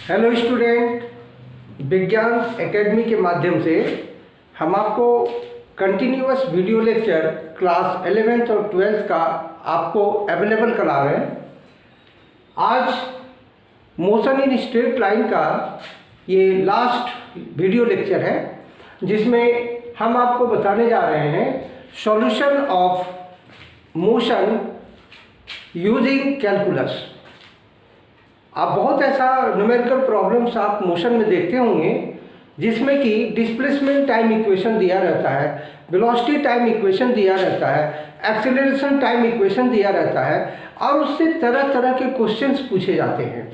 Hello student, विज्ञान academy के माध्यम से हम आपको continuous video lecture class 11th और 12th का आपको अवेलेबल करा रहे हैं। आज मोशन इन स्ट्रेट लाइन का ये लास्ट वीडियो लेक्चर है, जिसमें हम आपको बताने जा रहे हैं solution of motion using calculus. आप बहुत ऐसा न्यूमेरिकल प्रॉब्लम्स आप मोशन में देखते होंगे जिसमें कि डिस्प्लेसमेंट टाइम इक्वेशन दिया रहता है, वेलोसिटी टाइम इक्वेशन दिया रहता है, एक्सेलरेशन टाइम इक्वेशन दिया रहता है और उससे तरह तरह के क्वेश्चंस पूछे जाते हैं।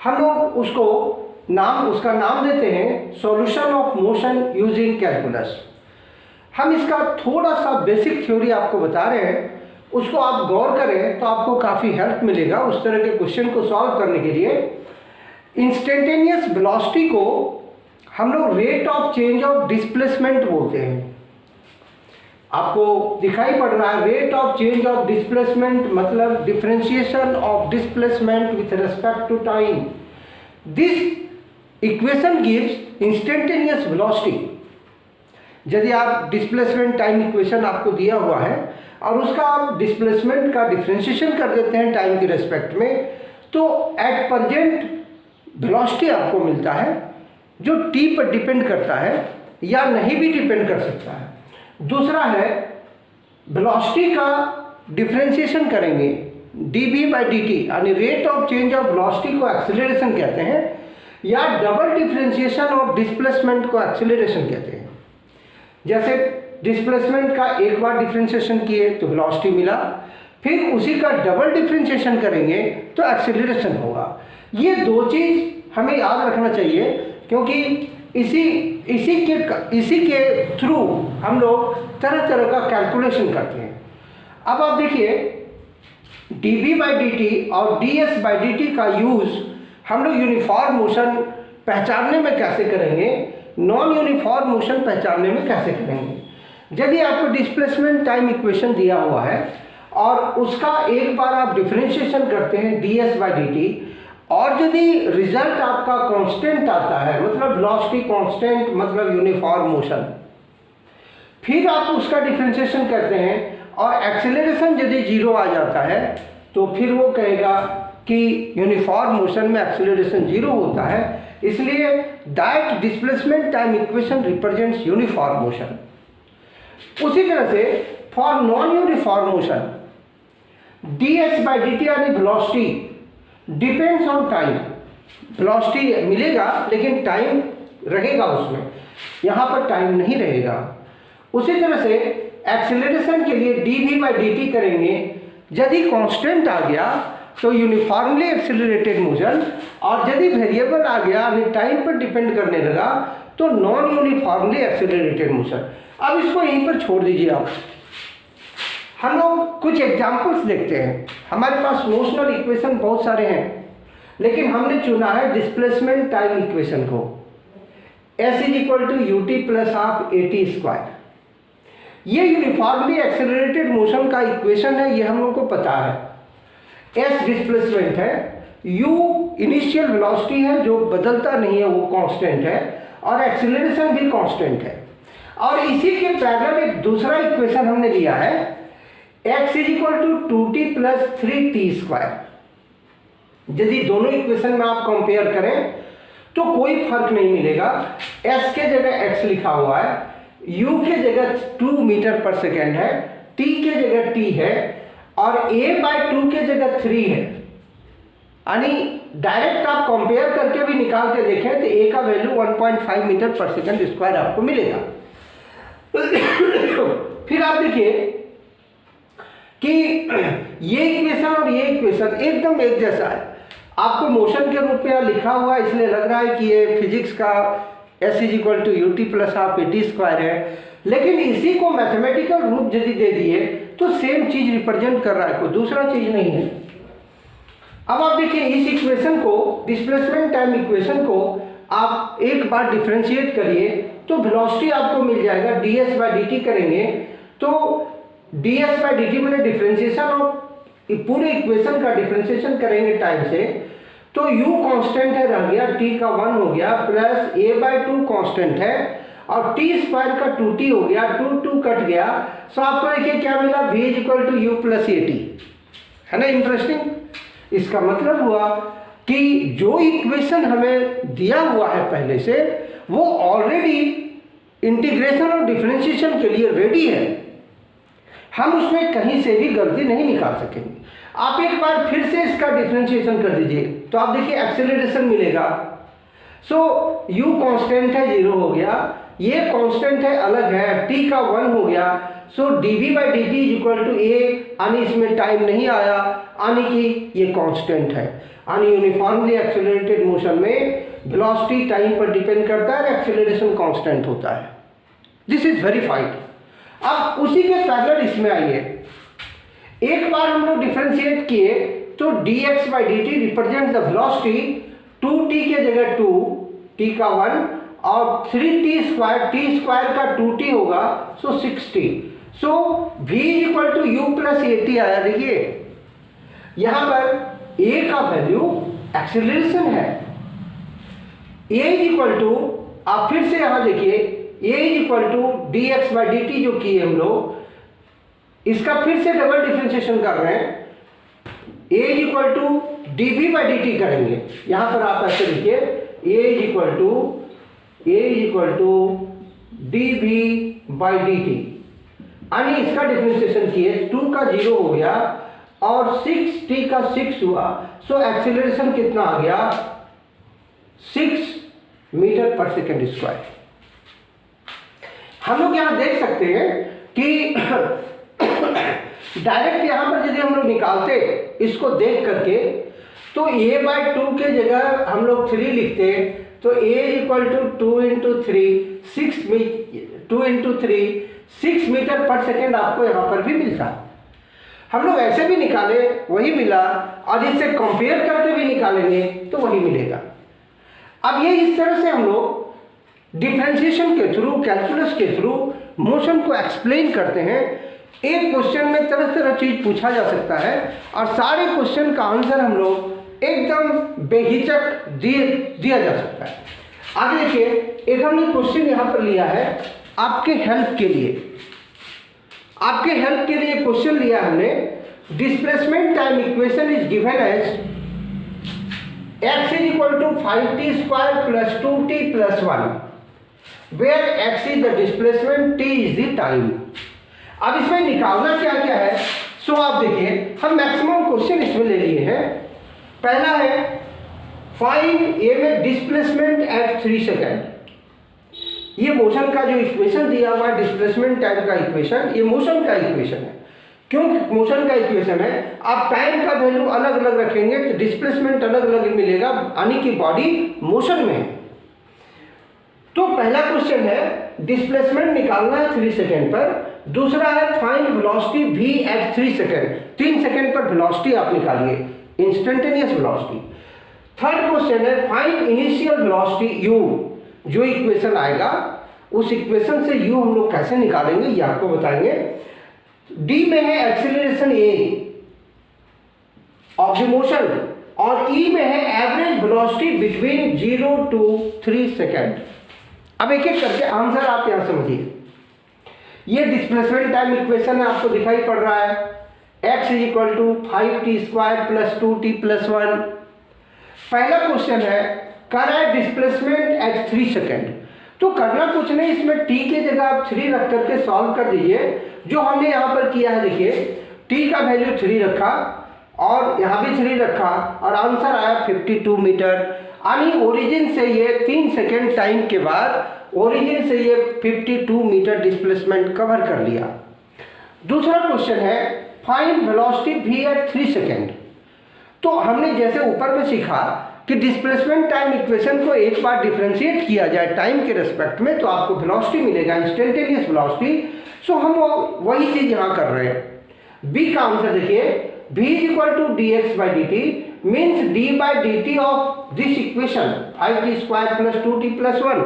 हम लोग उसका नाम देते हैं solution of motion using calculus. हम इसका थोड़ा सा बेसिक थ्योरी आपको बता रहे हैं, उसको आप गौर करें तो आपको काफ़ी हेल्प मिलेगा उस तरह के क्वेश्चन को सॉल्व करने के लिए। इंस्टेंटेनियस वेलोसिटी को हम लोग rate of change of displacement बोलते हैं। आपको दिखाई पड़ रहा है rate of change of displacement मतलब differentiation of displacement with respect to time. This equation gives instantaneous velocity. यदि आप डिस्प्लेसमेंट टाइम इक्वेशन आपको दिया हुआ है और उसका आप डिस्प्लेसमेंट का डिफरेंशिएशन कर देते हैं टाइम के रेस्पेक्ट में, तो एट प्रेजेंट वेलोसिटी आपको मिलता है जो टी पर डिपेंड करता है या नहीं भी डिपेंड कर सकता है। दूसरा है वेलोसिटी का डिफरेंशिएशन करेंगे dv/dt, यानी rate of change of velocity को एक्सेलरेशन कहते हैं या डबल डिफरेंशिएशन ऑफ डिस्प्लेसमेंट को एक्सेलरेशन कहते हैं। जैसे डिस्प्लेसमेंट का एक बार डिफरेंशिएशन किए तो वेलोसिटी मिला, फिर उसी का डबल डिफरेंशिएशन करेंगे तो एक्सेलरेशन होगा। ये दो चीज़ हमें याद रखना चाहिए, क्योंकि इसी के थ्रू हम लोग तरह तरह का कैलकुलेशन करते हैं। अब आप देखिए dv/dt और ds/dt का यूज़ हम लोग यूनिफॉर्म मोशन पहचानने में कैसे करेंगे, नॉन यूनिफॉर्म मोशन पहचानने में कैसे करेंगे। यदि आपको डिस्प्लेसमेंट टाइम इक्वेशन दिया हुआ है और उसका एक बार आप डिफरेंशिएशन करते हैं ds/dt और यदि रिजल्ट आपका कांस्टेंट आता है, मतलब वेलोसिटी कांस्टेंट मतलब यूनिफॉर्म मोशन, फिर आप उसका डिफरेंशिएशन करते हैं और एक्सेलरेशन यदि 0 आ जाता है तो फिर वो कहेगा कि यूनिफॉर्म मोशन में एक्सेलरेशन 0 होता है, इसलिए that displacement time equation represents uniform motion. उसी तरह से for non uniform motion ds/dt यानी velocity depends on time. Velocity मिलेगा लेकिन टाइम रहेगा उसमें, यहाँ पर टाइम नहीं रहेगा। उसी तरह से एक्सेलरेशन के लिए dv/dt करेंगे, यदि कांस्टेंट आ गया तो यूनिफॉर्मली एक्सेलरेटेड मोशन, और यदि वेरिएबल आ गया यानी टाइम पर डिपेंड करने लगा तो नॉन यूनिफॉर्मली एक्सेलरेटेड मोशन। अब इसको यहीं पर छोड़ दीजिए आप। हम लोग कुछ एग्जाम्पल्स देखते हैं। हमारे पास मोशनल इक्वेशन बहुत सारे हैं, लेकिन हमने चुना है डिस्प्लेसमेंट टाइम इक्वेशन को। s = ut + ½ at²। ये यूनिफॉर्मली एक्सेलरेटेड मोशन का इक्वेशन है, ये हम लोग को पता है। s डिस्प्लेसमेंट है, u इनिशियल वेलोसिटी है जो बदलता नहीं है, वो कांस्टेंट है, और एक्सेलरेशन भी कांस्टेंट है। और इसी के पैरेलल एक दूसरा इक्वेशन हमने लिया है x = 2t + 3t²। यदि दोनों इक्वेशन में आप कंपेयर करें तो कोई फर्क नहीं मिलेगा। s के जगह x लिखा हुआ है, u के जगह 2 मीटर पर सेकेंड है, t के जगह t है और a/2 के जगह 3 है। यानी डायरेक्ट आप कंपेयर करके भी निकाल के देखें तो a का value 1.5 metre per second square आपको मिलेगा। फिर आप देखिए कि ये इक्वेशन और ये इक्वेशन एकदम एक जैसा है। आपको मोशन के रूप में यहाँ लिखा हुआ है, इसलिए लग रहा है कि ये फिजिक्स का s = ut + ½ at² है, लेकिन इसी को मैथमेटिकल रूप यदि दे दिए तो सेम चीज रिप्रेजेंट कर रहा है, कोई दूसरा चीज नहीं है। अब आप देखिए इस इक्वेशन को, डिस्प्लेसमेंट टाइम इक्वेशन को आप एक बार डिफरेंशिएट करिए तो वेलोसिटी आपको मिल जाएगा। ds/dt करेंगे तो ds/dt मैंने डिफरेंशिएशन ऑफ पूरे इक्वेशन का डिफरेंशिएशन करेंगे टाइम से, तो u कांस्टेंट है रह गया, t का 1 हो गया, प्लस a/2 कांस्टेंट है और t स्क्वायर का 2t हो गया, 2 कट गया। सो आपको देखिए क्या मिला, v = u + at, है ना इंटरेस्टिंग। इसका मतलब हुआ कि जो इक्वेशन हमें दिया हुआ है पहले से वो ऑलरेडी इंटीग्रेशन और डिफरेंशिएशन के लिए रेडी है, हम उसमें कहीं से भी गलती नहीं निकाल सकेंगे। आप एक बार फिर से इसका डिफरेंशिएशन कर दीजिए तो आप देखिए एक्सेलरेशन मिलेगा। सो u कांस्टेंट है 0 हो गया, ये कांस्टेंट है अलग है, t का 1 हो गया। सो dv/dt = a, यानी इसमें टाइम नहीं आया, यानी कि ये कांस्टेंट है। यानी यूनिफॉर्मली एक्सेलरेटेड मोशन में वेलोसिटी टाइम पर डिपेंड करता है, एक्सेलरेशन कांस्टेंट होता है। This is verified. अब उसी के पैरेलल इसमें आइए, एक बार हम लोग डिफरेंशिएट किए तो dx/dt represent the velocity, 2t के जगह 2, t का 1 और 3t², t स्क्वायर का 2t होगा, सो 6t। So v = u + at आया। देखिए यहां पर a का वैल्यू एक्सेलरेशन है, a आप फिर से यहां देखिए a = dx/dt जो किए हम लोग, इसका फिर से डबल डिफरेंशिएशन कर रहे हैं, a = dv/dt करेंगे। यहां पर आप ऐसे लिखिए a = dv/dt, यानी इसका डिफरेंशिएशन किए, 2 का 0 हो गया और 6t का 6 हुआ। सो एक्सेलरेशन कितना आ गया, 6 मीटर/सेकंड²। हम लोग यहां देख सकते हैं कि डायरेक्ट यहां पर यदि हम लोग निकालते इसको देख करके तो a/2 के जगह हम लोग 3 लिखते तो a = 2 × 3 6 मीटर/सेकंड आपको यहां पर भी मिलता। हम लोग ऐसे भी निकाले वही मिला, और इससे कंपेयर करके भी निकालेंगे तो वही मिलेगा। अब ये इस तरह से हम लोग डिफरेंशिएशन के थ्रू, कैलकुलस के थ्रू मोशन को एक्सप्लेन करते हैं। एक क्वेश्चन में तरह तरह चीज पूछा जा सकता है और सारे क्वेश्चन का आंसर हम लोग एकदम बेहिचक दिया जा सकता है। आगे देखिए, एक हमने क्वेश्चन यहां पर लिया है आपके हेल्प के लिए। आपके हेल्प के लिए क्वेश्चन लिया हमने, displacement time equation is given as x = 5t² + 2t + 1, where x is the displacement, t is the time। अब इसमें निकालना क्या क्या है, सो आप देखिए हम मैक्सिमम क्वेश्चन इसमें ले लिए हैं। पहला है फाइंड ए में डिस्प्लेसमेंट एट 3 सेकेंड। ये मोशन का जो इक्वेशन दिया हुआ है, डिस्प्लेसमेंट टाइम का इक्वेशन, ये मोशन का इक्वेशन है। क्यों मोशन का इक्वेशन है, आप टाइम का वैल्यू अलग अलग रखेंगे तो डिस्प्लेसमेंट अलग अलग मिलेगा, यानी कि बॉडी मोशन में है। तो पहला क्वेश्चन है डिस्प्लेसमेंट निकालना है 3 सेकेंड पर। दूसरा है find velocity v at 3 second, 3 second पर वेलोसिटी आप निकालिए, इंस्टेंटेनियस वेलोसिटी। थर्ड क्वेश्चन है फाइंड इनिशियल वेलोसिटी u। जो इक्वेशन आएगा उस इक्वेशन से u हम लोग कैसे निकालेंगे ये आपको बताएंगे। d में है acceleration a of the motion और e में है average velocity between 0 to 3 second. अब एक एक करके आंसर आप यहां समझिए। ये डिस्प्लेसमेंट टाइम इक्वेशन है, आपको दिखाई पड़ रहा है, x = 5t² + 2t + 1। पहला क्वेश्चन है कर है डिस्प्लेसमेंट एट 3 सेकेंड। तो करना कुछ नहीं, इसमें t के जगह आप 3 रख करके सॉल्व कर दीजिए। जो हमने यहाँ पर किया है देखिए, t का वैल्यू 3 रखा और यहाँ भी 3 रखा और आंसर आया 52 मीटर। यानी ओरिजिन से ये 3 सेकेंड टाइम के बाद ओरिजिन से ये 52 मीटर डिस्प्लेसमेंट कवर कर लिया। दूसरा क्वेश्चन है find velocity v at 3 second. तो हमने जैसे ऊपर में सीखा कि डिस्प्लेसमेंट टाइम इक्वेशन को एक बार डिफरेंशिएट किया जाए टाइम के रेस्पेक्ट में तो आपको वेलोसिटी मिलेगा, इंस्टेंटेनियस वेलोसिटी। सो हम वही चीज यहाँ कर रहे हैं। बी का आंसर देखिए, v = dx/dt means d/dt of this equation 5t² + 2t + 1।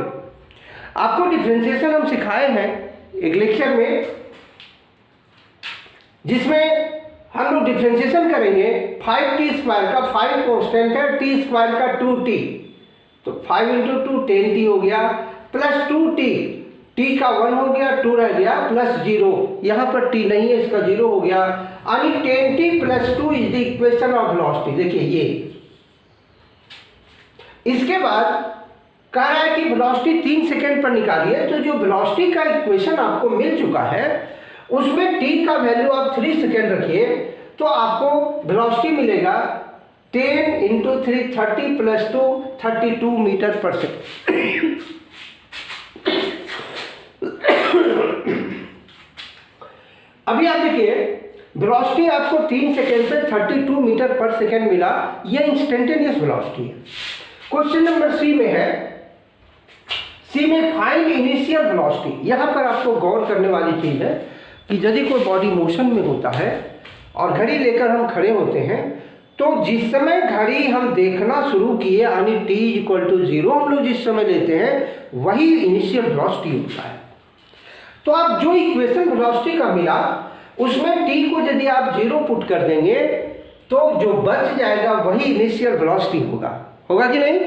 आपको डिफरेंशिएशन हम सिखाए हैं एक लेक्चर में, जिसमें हम लोग डिफ्रेंशिएशन करेंगे 5t² का, 5 कांस्टेंट है, t² का 2t, तो 5 × 2 10t हो गया, प्लस 2t, t का 1 हो गया, 2 रह गया, प्लस 0, यहाँ पर t नहीं है इसका 0 हो गया, यानी 10t + 2 is the equation of velocity. देखिए ये, इसके बाद कह रहा है कि वेलोसिटी 3 सेकंड पर निकालिए, तो जो वेलोसिटी का इक्वेशन आपको मिल चुका है उसमें t का वैल्यू आप 3 सेकंड रखिए, तो आपको वेलोसिटी मिलेगा 10 × 3 30 + 2 32 मीटर पर सेकंड। अभी आप देखिए वेलोसिटी आपको 3 सेकंड पे 32 मीटर पर सेकंड मिला, यह इंस्टेंटेनियस वेलोसिटी है। क्वेश्चन नंबर सी में है, सी में फाइंड इनिशियल वेलोसिटी। यहाँ पर आपको गौर करने वाली चीज है कि यदि कोई बॉडी मोशन में होता है और घड़ी लेकर हम खड़े होते हैं, तो जिस समय घड़ी हम देखना शुरू किए यानी t = 0 हम लोग जिस समय लेते हैं वही इनिशियल वेलोसिटी होता है। तो आप जो इक्वेशन वेलोसिटी का मिला उसमें t को यदि आप 0 पुट कर देंगे तो जो बच जाएगा वही इनिशियल वेलोसिटी होगा कि नहीं?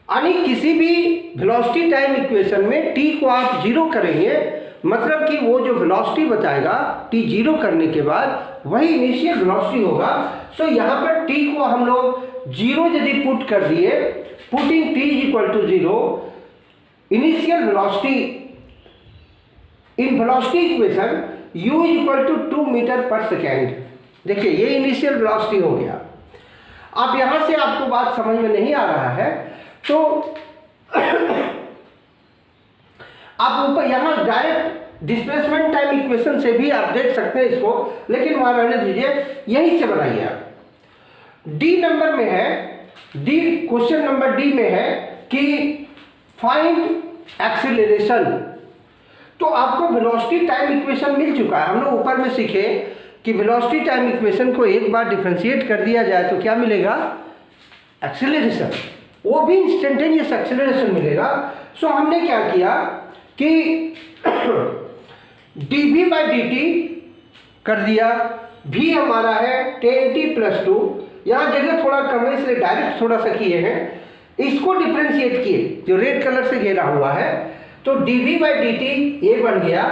यानी किसी भी वेलोसिटी टाइम इक्वेशन में t को आप 0 करेंगे, मतलब कि वो जो वेलोसिटी बताएगा t 0 करने के बाद वही इनिशियल वेलोसिटी होगा। सो यहाँ पर t को हम लोग 0 यदि पुट कर दिए, putting t = 0, initial velocity in velocity equation u = 2 metre per second. देखिए ये इनिशियल वेलोसिटी हो गया। अब यहां से आपको बात समझ में नहीं आ रहा है तो आप ऊपर यहां डायरेक्ट डिस्प्लेसमेंट टाइम इक्वेशन से भी आप देख सकते हैं इसको, लेकिन वहां रहने दीजिए, यहीं से बनाइए आप। डी नंबर में है, डी क्वेश्चन नंबर डी में है कि फाइंड एक्सीलरेशन। तो आपको वेलोसिटी टाइम इक्वेशन मिल चुका है। हम लोग ऊपर में सीखे कि वेलोसिटी टाइम इक्वेशन को एक बार डिफरेंशिएट कर दिया जाए तो क्या मिलेगा? एक्सीलरेशन, वो भी इंस्टेंटेनियस एक्सीलरेशन मिलेगा। सो हमने क्या किया कि dv/dt कर दिया, v हमारा है 10t + 2, यहाँ जगह थोड़ा कम है इसलिए डायरेक्ट थोड़ा सा किए हैं, इसको डिफरेंशिएट किए जो रेड कलर से घेरा हुआ है, तो dv/dt ये बन गया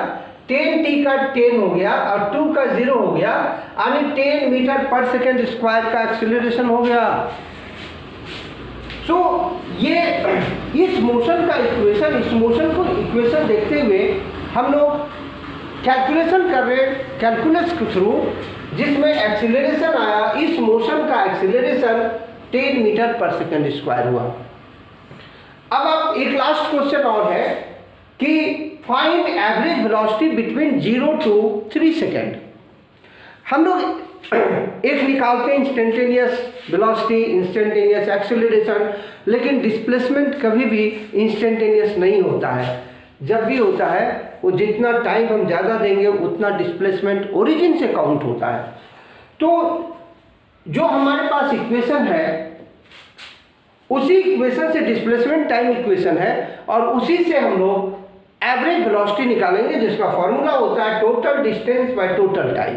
10t का 10 हो गया और 2 का 0 हो गया, यानी 10 मीटर पर सेकेंड स्क्वायर का एक्सीलरेशन हो गया। सो ये इस मोशन का इक्वेशन, इस मोशन को इक्वेशन देखते हुए हम लोग कैलकुलेशन कर रहे हैं कैलकुलस के थ्रू, जिसमें एक्सीलरेशन आया, इस मोशन का acceleration 10 metre per second square हुआ। अब आप एक लास्ट क्वेश्चन और है कि find average velocity between 0 to 3 second. हम लोग एक निकालते हैं इंस्टेंटेनियस वेलोसिटी, इंस्टेंटेनियस एक्सीलरेशन, लेकिन डिस्प्लेसमेंट कभी भी इंस्टेंटेनियस नहीं होता है। जब भी होता है वो जितना टाइम हम ज़्यादा देंगे उतना डिस्प्लेसमेंट ओरिजिन से काउंट होता है। तो जो हमारे पास इक्वेशन है उसी इक्वेशन से डिस्प्लेसमेंट टाइम इक्वेशन है और उसी से हम लोग एवरेज वेलोसिटी निकालेंगे, जिसका फॉर्मूला होता है total distance by total time.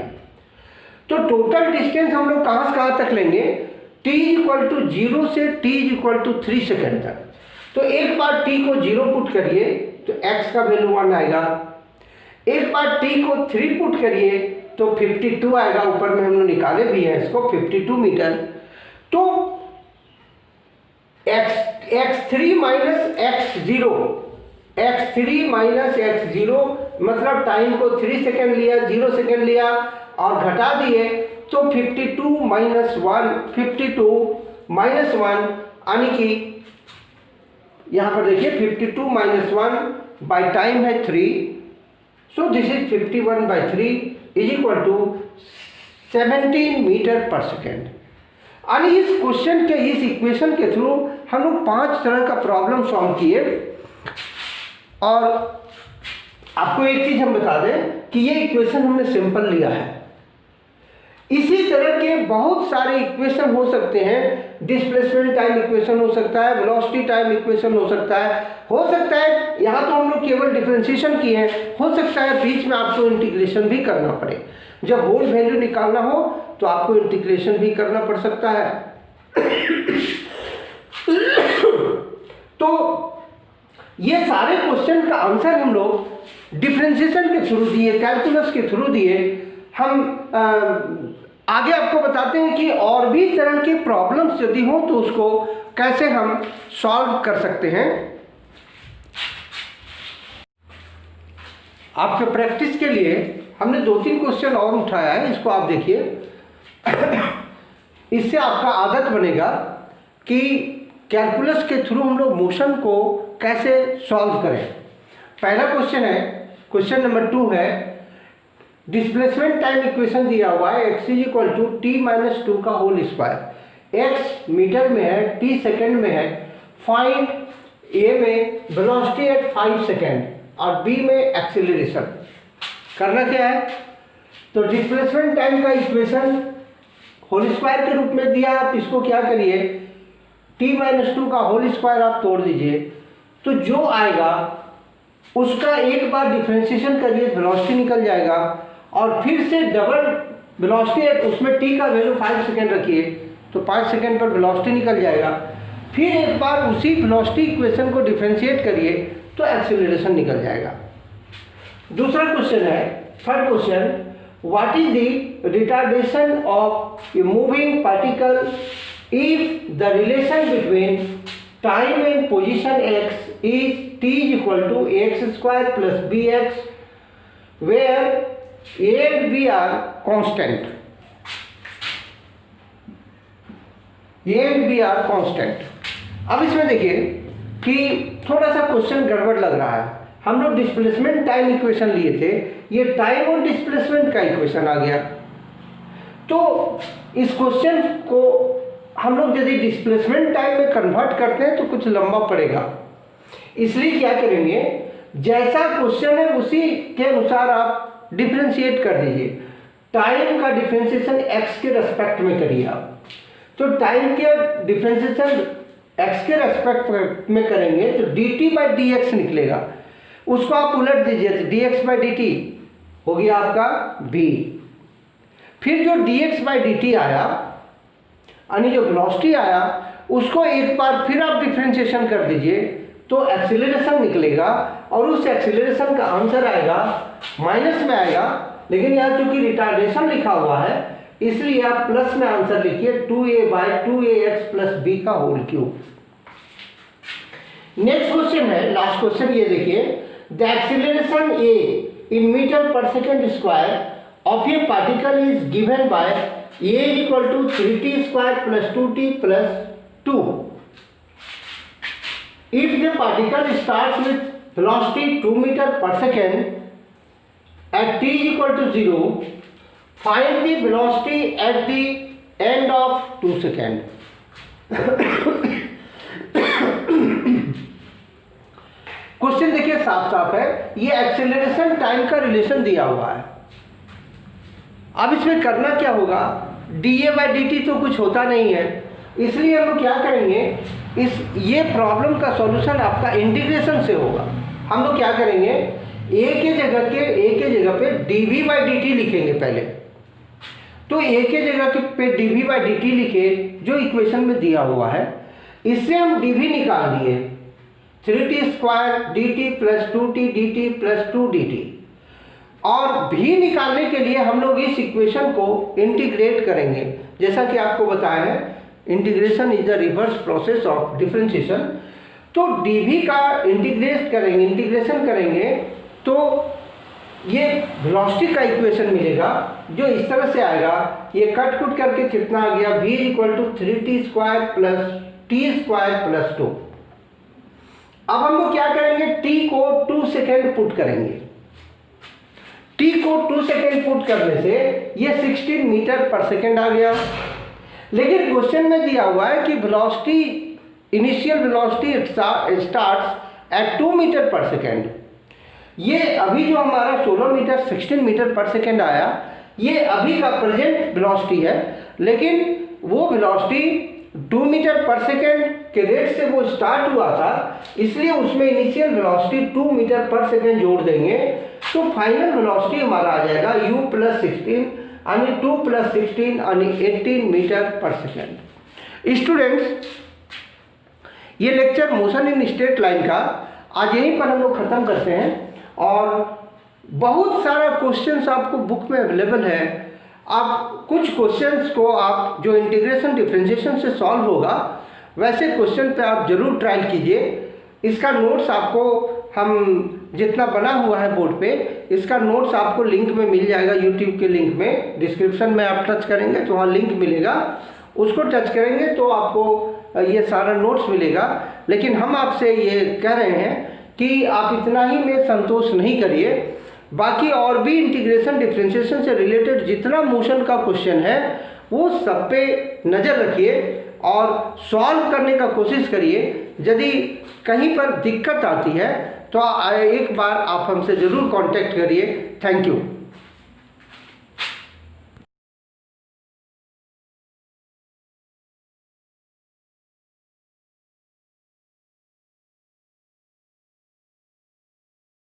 तो टोटल डिस्टेंस हम लोग कहाँ से कहाँ तक लेंगे? t = 0 से t = 3 सेकेंड तक। तो एक बार t को 0 पुट करिए तो x का वैल्यू 1 आएगा, एक बार t को 3 पुट करिए तो 52 आएगा, ऊपर में हम लोग निकाले भी हैं इसको 52 मीटर। तो x3 - x0 मतलब टाइम को 3 सेकेंड लिया, 0 सेकेंड लिया और घटा दिए, तो 52 - 1 यानी कि यहाँ पर देखिए 52 - 1 बाय टाइम है 3, so this is 51/3 = 17 metre per second. यानी इस क्वेश्चन के, इस इक्वेशन के थ्रू हम लोग 5 तरह का प्रॉब्लम सॉल्व किए। और आपको एक चीज हम बता दें कि ये इक्वेशन हमने सिंपल लिया है। इसी तरह के बहुत सारे इक्वेशन हो सकते हैं, डिस्प्लेसमेंट टाइम इक्वेशन हो सकता है, वेलोसिटी टाइम इक्वेशन हो सकता है यहाँ तो हम लोग केवल डिफरेंशिएशन किए हैं, हो सकता है बीच में आपको इंटीग्रेशन भी करना पड़े। जब होल वैल्यू निकालना हो तो आपको इंटीग्रेशन भी करना पड़ सकता है। तो ये सारे क्वेश्चन का आंसर हम लोग डिफरेंशिएशन के थ्रू दिए, कैलकुलस के थ्रू दिए। हम आगे आपको बताते हैं कि और भी तरह के प्रॉब्लम्स यदि हो तो उसको कैसे हम सॉल्व कर सकते हैं। आपके प्रैक्टिस के लिए हमने 2-3 क्वेश्चन और उठाया है, इसको आप देखिए। इससे आपका आदत बनेगा कि कैलकुलस के थ्रू हम लोग मोशन को कैसे सॉल्व करें। पहला क्वेश्चन है, क्वेश्चन नंबर 2 है, डिस्प्लेसमेंट टाइम इक्वेशन दिया हुआ है x = t-2 का होल स्क्वायर। x मीटर में है, t सेकेंड में है। फाइंड a में वेलोसिटी एट 5 सेकेंड और b में एक्सेलरेशन। करना क्या है, तो डिस्प्लेसमेंट टाइम का इक्वेशन होल स्क्वायर के रूप में दिया। आप इसको क्या करिए, t-2 का होल स्क्वायर आप तोड़ दीजिए, तो जो आएगा उसका एक बार डिफरेंशिएशन करिए, वेलोसिटी निकल जाएगा। और फिर से डबल वेलोसिटी, उसमें t का वैल्यू 5 सेकेंड रखिए, तो 5 सेकेंड पर वेलोसिटी निकल जाएगा। फिर एक बार उसी वेलोसिटी इक्वेशन को डिफरेंशिएट करिए तो एक्सेलरेशन निकल जाएगा। दूसरा क्वेश्चन है, third question, what is the retardation of a moving particle if the relation between time and position x is t = ax² + bx where a and b are constant। a and b are constant। अब इसमें देखिए कि थोड़ा सा question गड़बड़ लग रहा है। हम लोग डिस्प्लेसमेंट टाइम इक्वेशन लिए थे, ये टाइम और डिस्प्लेसमेंट का इक्वेशन आ गया। तो इस क्वेश्चन को हम लोग यदि डिस्प्लेसमेंट टाइम में कन्वर्ट करते हैं तो कुछ लंबा पड़ेगा। इसलिए क्या करेंगे, जैसा क्वेश्चन है उसी के अनुसार आप डिफरेंशिएट कर दीजिए। टाइम का डिफरेंशिएशन x के रेस्पेक्ट में करिए आप। तो टाइम के डिफरेंशिएशन x के रेस्पेक्ट में करेंगे तो dt/dx निकलेगा, उसको आप उलट दीजिए तो dx/dt हो गया आपका b। फिर जो dx/dt आया यानी जो वेलोसिटी आया, उसको एक बार फिर आप डिफरेंशिएशन कर दीजिए तो एक्सीलरेशन निकलेगा, और उस एक्सीलरेशन का आंसर आएगा माइनस में आएगा। लेकिन यहाँ चूंकि रिटार्डेशन लिखा हुआ है इसलिए आप प्लस में आंसर लिखिए 2a/2ax + b का होल क्यूब। नेक्स्ट क्वेश्चन है, लास्ट क्वेश्चन, ये देखिए, the acceleration a in m/s² of a particle is given by a = 3t² + 2t + 2। If the particle starts with velocity 2 m/s at t = 0, find the velocity at the end of 2 seconds। Question देखिए साफ साफ है, ये acceleration time का relation दिया हुआ है। अब इसमें करना क्या होगा, dA/dt तो कुछ होता नहीं है, इसलिए हम लोग क्या करेंगे, ये प्रॉब्लम का सॉल्यूशन आपका इंटीग्रेशन से होगा। हम लोग क्या करेंगे, a के जगह पे dV/dt लिखेंगे पहले। तो a के जगह पे dV/dt लिखे जो इक्वेशन में दिया हुआ है, इससे हम dV निकाल दिए 3t² dt + 2t dt + 2 dt। और v निकालने के लिए हम लोग इस इक्वेशन को इंटीग्रेट करेंगे। जैसा कि आपको बताया है, integration is the reverse process of differentiation. तो dv का इंटीग्रेशन करेंगे तो ये वेलोसिटी का इक्वेशन मिलेगा जो इस तरह से आएगा। ये कट कुट करके कितना आ गया, v = 3t² + t² + 2। अब हम लोग क्या करेंगे, t को 2 सेकेंड पुट करेंगे। t को 2 सेकेंड पुट करने से ये 16 मीटर/सेकेंड आ गया। लेकिन क्वेश्चन में दिया हुआ है कि velocity, initial velocity starts at 2 मीटर/सेकेंड। ये अभी जो हमारा 16 मीटर/सेकेंड आया, ये अभी का प्रेजेंट वेलोसिटी है, लेकिन वो वेलोसिटी 2 मीटर/सेकेंड के रेट से वो स्टार्ट हुआ था, इसलिए उसमें इनिशियल वेलोसिटी 2 मीटर/सेकेंड जोड़ देंगे तो फाइनल वेलोसिटी हमारा आ जाएगा u + 16 यानी 2 + 16 यानी 18 मीटर पर सेकेंड। स्टूडेंट्स, ये lecture motion in straight line का आज यहीं पर हम लोग ख़त्म करते हैं। और बहुत सारा क्वेश्चंस आपको बुक में अवेलेबल है। आप कुछ क्वेश्चंस को आप जो इंटीग्रेशन डिफरेंशिएशन से सॉल्व होगा वैसे क्वेश्चन पे आप जरूर ट्रायल कीजिए। इसका नोट्स आपको हम जितना बना हुआ है बोर्ड पे, इसका नोट्स आपको लिंक में मिल जाएगा, यूट्यूब के लिंक में डिस्क्रिप्शन में आप टच करेंगे तो वहाँ लिंक मिलेगा, उसको टच करेंगे तो आपको ये सारा नोट्स मिलेगा। लेकिन हम आपसे ये कह रहे हैं कि आप इतना ही में संतोष नहीं करिए, बाकी और भी इंटीग्रेशन डिफरेंशिएशन से रिलेटेड जितना मोशन का क्वेश्चन है वो सब पे नज़र रखिए और सॉल्व करने का कोशिश करिए। यदि कहीं पर दिक्कत आती है तो एक बार आप हमसे ज़रूर कांटेक्ट करिए। Thank you.